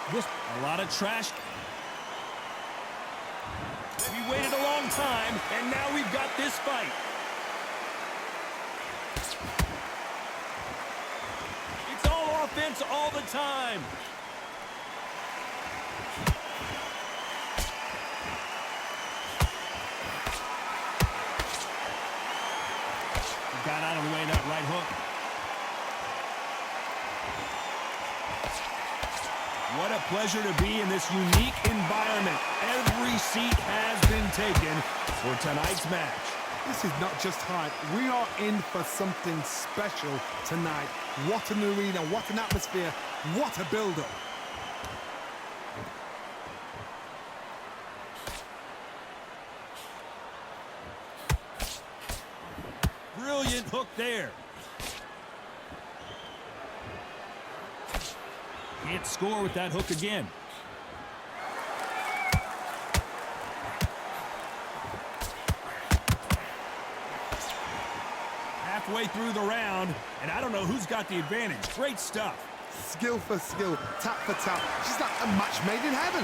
A lot of trash. We waited a long time, and now we've got this fight. It's all offense all the time. Got out of the way of that right hook. What a pleasure to be in this unique environment. Every seat has been taken for tonight's match. This is not just hype. We are in for something special tonight. What an arena, what an atmosphere, what a build-up. Brilliant hook there. Can't score with that hook again. Halfway through the round, and I don't know who's got the advantage. Great stuff. Skill for skill, tap for tap. She's like a match made in heaven.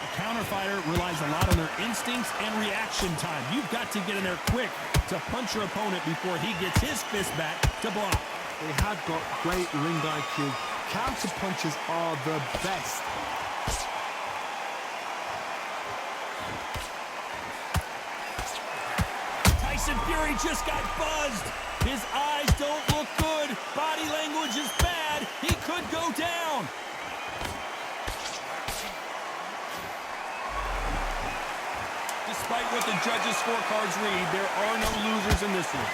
A counter fighter relies a lot on their instincts and reaction time. You've got to get in there quick to punch your opponent before he gets his fist back to block. They have got great ring IQ. Counter punches are the best. Tyson Fury just got buzzed. His eyes don't look good. Body language is bad. He could go down. Despite what the judges' scorecards read, there are no losers in this one.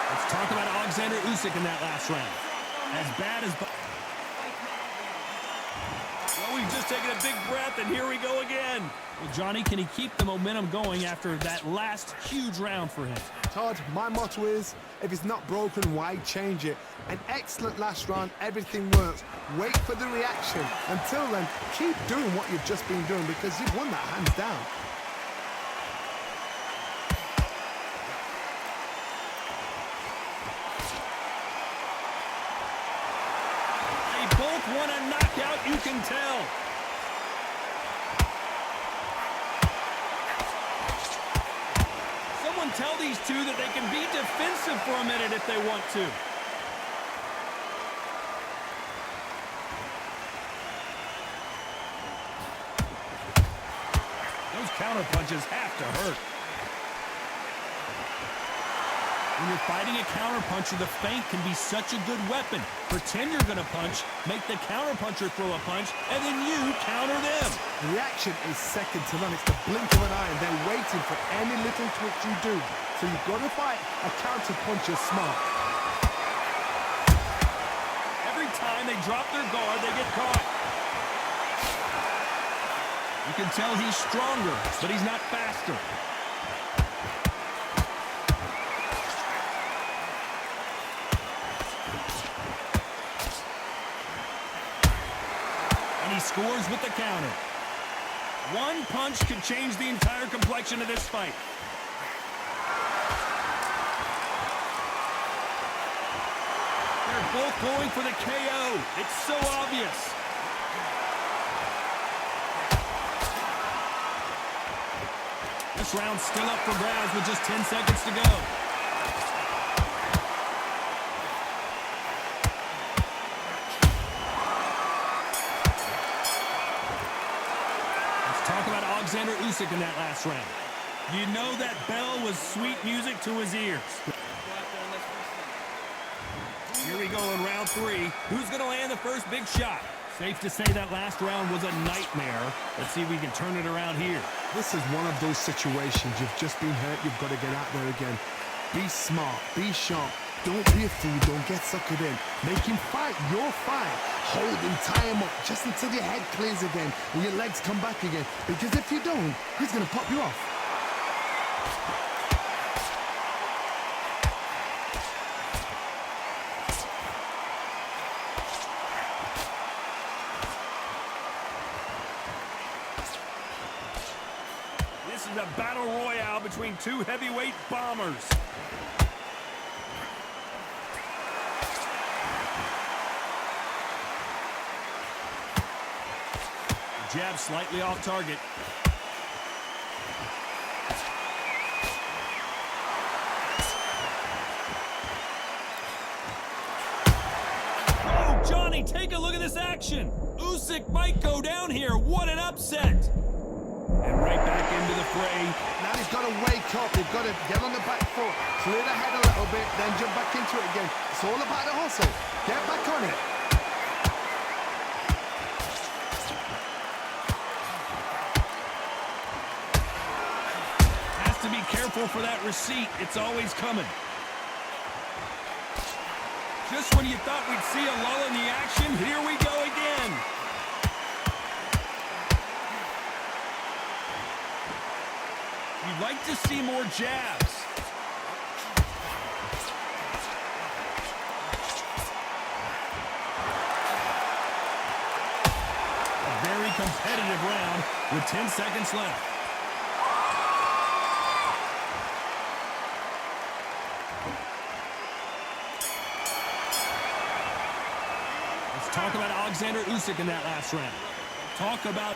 Let's talk about Alexander Usyk in that last round. As bad as... Well, we've just taken a big breath, and here we go again. Well, Johnny, can he keep the momentum going after that last huge round for him? Todd, my motto is, if it's not broken, why change it? An excellent last round, everything works. Wait for the reaction. Until then, keep doing what you've just been doing because you've won that hands down. They both want a knockout, you can tell. Someone tell these two that they can be defensive for a minute if they want to. Those counter punches have to hurt. When you're fighting a counter puncher, the feint can be such a good weapon. Pretend you're going to punch, make the counter puncher throw a punch, and then you counter them. Reaction is second to none. It's the blink of an eye, and they're waiting for any little twitch you do. So you've got to fight a counter puncher smart. Every time they drop their guard, they get caught. You can tell he's stronger, but he's not faster. And he scores with the counter. One punch could change the entire complexion of this fight. They're both going for the KO. It's so obvious. This round's still up for grabs with just 10 seconds to go. Let's talk about Alexander Usyk in that last round. You know that bell was sweet music to his ears. Here we go in round 3. Who's going to land the first big shot? Safe to say that last round was a nightmare. Let's see if we can turn it around here. This is one of those situations. You've just been hurt. You've got to get out there again. Be smart. Be sharp. Don't be a fool. Don't get suckered in. Make him fight your fight. Hold him, tie him up just until your head clears again and your legs come back again. Because if you don't, he's going to pop you off. is a battle royale between two heavyweight bombers. Jab slightly off target. Oh, Johnny, take a look at this action. Usyk might go down here. What an upset. And right back into the fray. Now he's got to wake up. He's got to get on the back foot, clear the head a little bit, then jump back into it again. It's all about the hustle. Get back on it. Has to be careful for that receipt. It's always coming. Just when you thought we'd see a lull in the action, here we go again. You'd like to see more jabs. A very competitive round with 10 seconds left. Let's talk about Alexander Usyk in that last round. Talk about...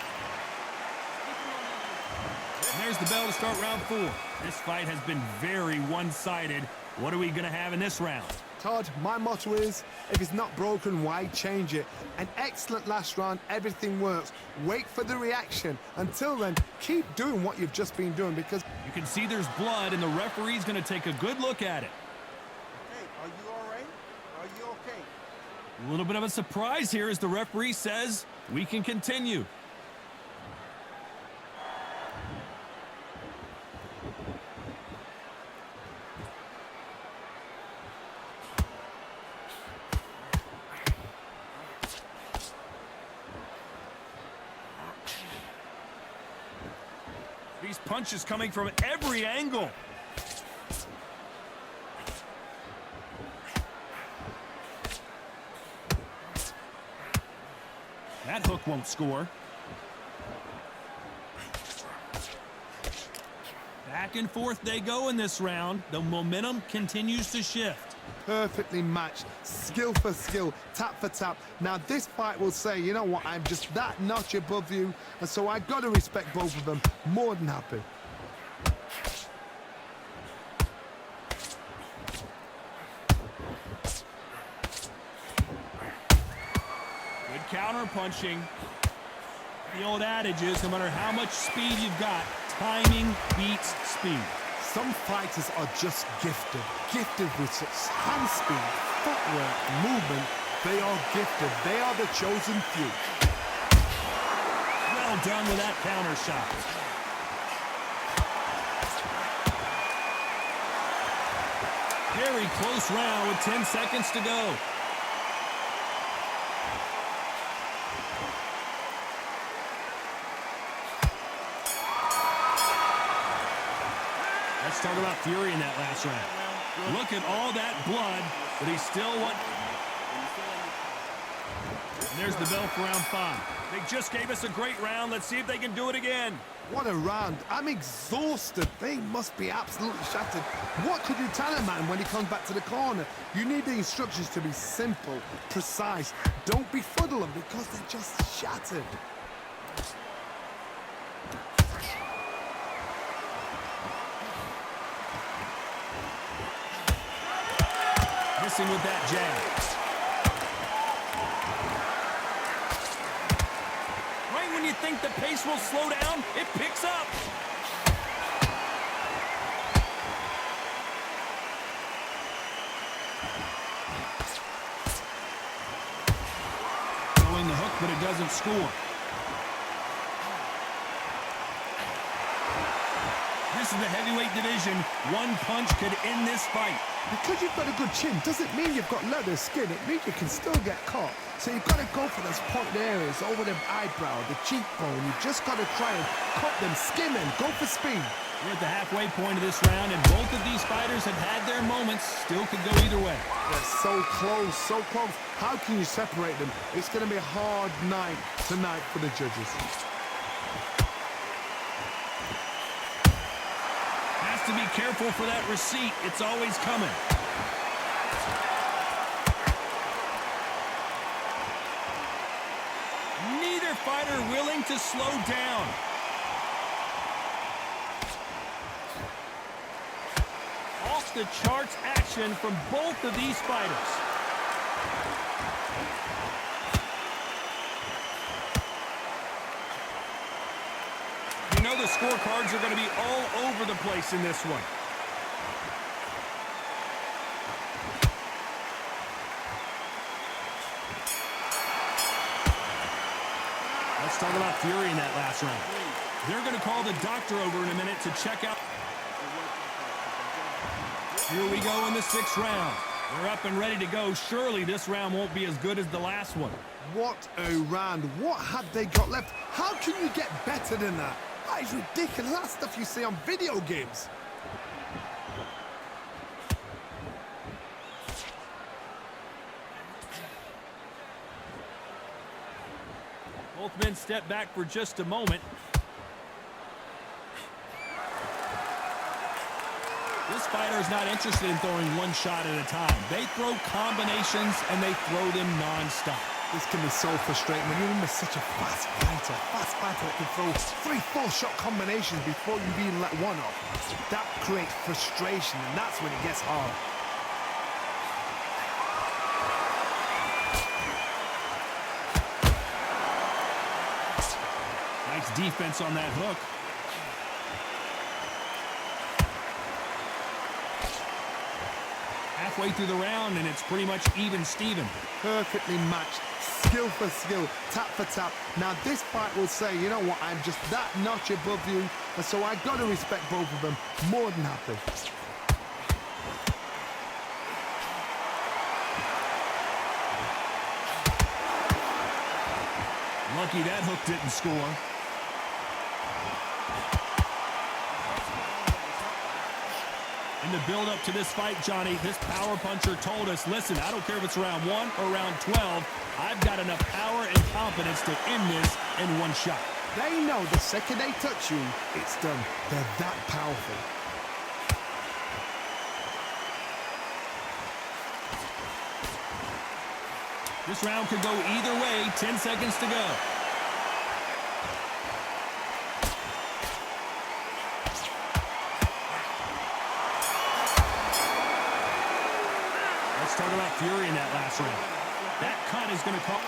And there's the bell to start round 4. This fight has been very one-sided. What are we going to have in this round? Todd, my motto is, if it's not broken, why change it? An excellent last round, everything works. Wait for the reaction. Until then, keep doing what you've just been doing because... You can see there's blood, and the referee's going to take a good look at it. Hey, are you all right? Are you okay? A little bit of a surprise here as the referee says we can continue. These punches coming from every angle. That hook won't score. Back and forth they go in this round. The momentum continues to shift. Perfectly matched, skill for skill, tap for tap. Now this fight will say, you know what, I'm just that notch above you, and so I got to respect both of them. More than happy. Good counter punching. The old adage is no matter how much speed you've got, timing beats speed. Some fighters are just gifted with such hand speed, footwork, movement. They are gifted. They are the chosen few. Well done with that counter shot. Very close round with 10 seconds to go. Let's talk about Fury in that last round. Look at all that blood, but he's still what? And there's the bell for round 5. They just gave us a great round. Let's see if they can do it again. What a round. I'm exhausted. They must be absolutely shattered. What could you tell a man when he comes back to the corner? You need the instructions to be simple, precise. Don't befuddle them because they're just shattered. Missing with that jab. Right when you think the pace will slow down, it picks up. Throwing the hook, but it doesn't score. This is the heavyweight division. One punch could end this fight. Because you've got a good chin doesn't mean you've got leather skin. It means you can still get caught. So you've got to go for those pointed areas over the eyebrow, the cheekbone. You've just got to try and cut them, skim them, go for speed. We're at the halfway point of this round, and both of these fighters have had their moments. Still could go either way. They're so close, so close. How can you separate them? It's going to be a hard night tonight for the judges. to be careful for that receipt. It's always coming. Neither fighter willing to slow down. Off the charts action from both of these fighters. You know the scorecards are going to be all over the place in this one. Let's talk about Fury in that last round. They're going to call the doctor over in a minute to check out. Here we go in the 6th round. They're up and ready to go. Surely this round won't be as good as the last one. What a round. What had they got left? How can you get better than that? That is ridiculous. That's stuff you see on video games. Both men step back for just a moment. This fighter is not interested in throwing one shot at a time. They throw combinations and they throw them non-stop. This can be so frustrating when you're in such a fast fighter that can throw 3-4 shot combinations before you even let one off. That creates frustration, and that's when it gets hard. Nice defense on that hook. Halfway through the round, and it's pretty much even Steven. Perfectly matched, skill for skill, tap for tap. Now this fight will say, you know what, I'm just that notch above you, and so I got to respect both of them more than happy. Lucky that hook didn't score. In the build-up to this fight, Johnny, this power puncher told us, listen, I don't care if it's round 1 or round 12, I've got enough power and confidence to end this in one shot. They know the second they touch you, it's done. They're that powerful. This round could go either way. 10 seconds to go. Let's talk about Fury in that last round. That cut is going to call.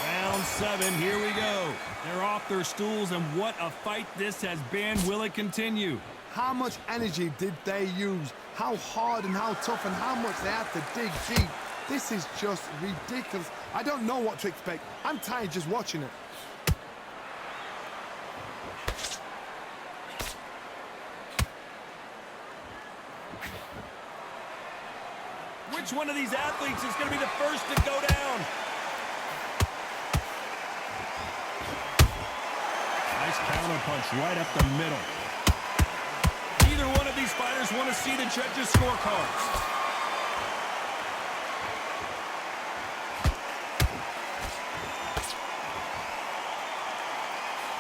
Round 7, here we go. They're off their stools, and what a fight this has been. Will it continue? How much energy did they use? How hard and how tough and how much they had to dig deep. This is just ridiculous. I don't know what to expect. I'm tired just watching it. Which one of these athletes is going to be the first to go down? Nice counter punch right up the middle. Neither one of these fighters want to see the judges' scorecards.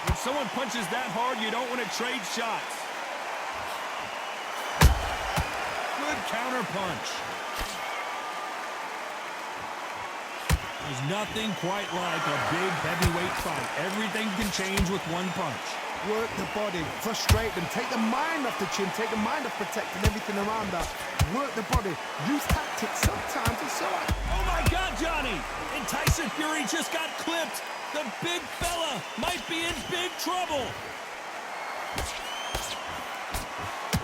When someone punches that hard, you don't want to trade shots. Good counter punch. There's nothing quite like a big heavyweight fight. Everything can change with one punch. Work the body, frustrate them, take the mind off the chin, take the mind off protecting everything around that. Work the body, use tactics. Sometimes it's so. Oh my God, Johnny! And Tyson Fury just got clipped. The big fella might be in big trouble.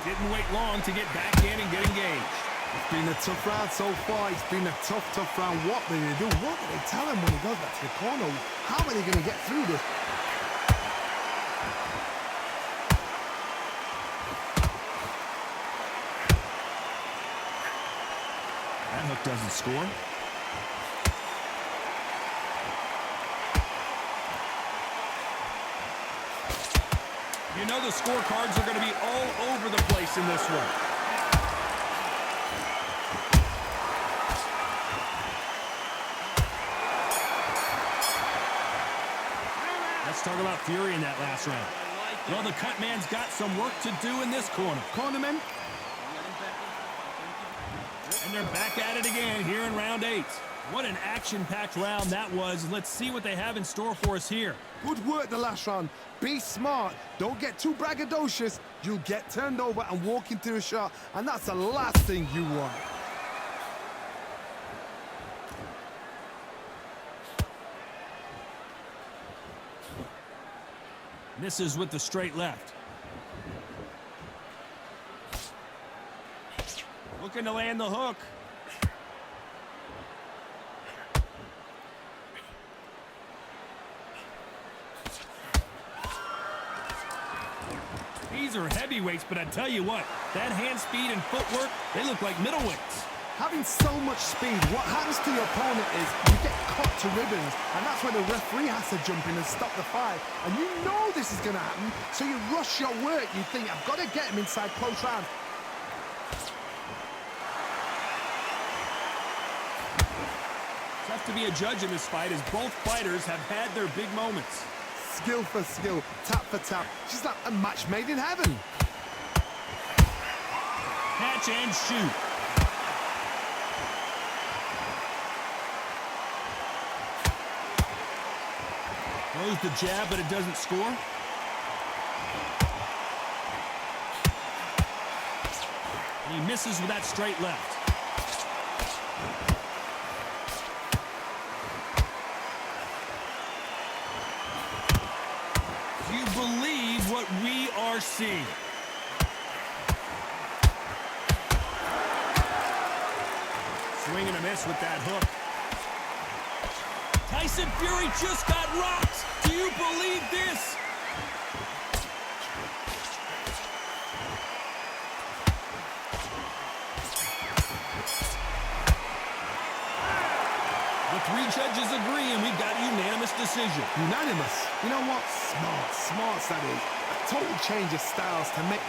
Didn't wait long to get back in and get engaged. It's been a tough round so far. It's been a tough round. What do they do? What do they tell him when he goes back to the corner? How are they going to get through this? That hook doesn't score. You know the scorecards are going to be all over the place in this one. Let's talk about Fury in that last round. Well, the cut man's got some work to do in this corner. Cornerman. And they're back at it again here in round 8. What an action-packed round that was. Let's see what they have in store for us here. Good work the last round. Be smart. Don't get too braggadocious. You'll get turned over and walk into a shot, and that's the last thing you want. Misses with the straight left. Looking to land the hook. These are heavyweights, but I tell you what, that hand speed and footwork, they look like middleweights. Having so much speed, what happens to your opponent is you get cut to ribbons, and that's where the referee has to jump in and stop the fight. And you know this is going to happen, so you rush your work. You think, I've got to get him inside close round. Tough to be a judge in this fight as both fighters have had their big moments. Skill for skill, tap for tap. She's like a match made in heaven. Catch and shoot. Throws the jab, but it doesn't score. And he misses with that straight left. Do you believe what we are seeing? Swing and a miss with that hook. Tyson Fury just got rocked. Do you believe this? The 3 judges agree, and we've got a unanimous decision. Unanimous. You know what? Smart, that is. A total change of styles to make...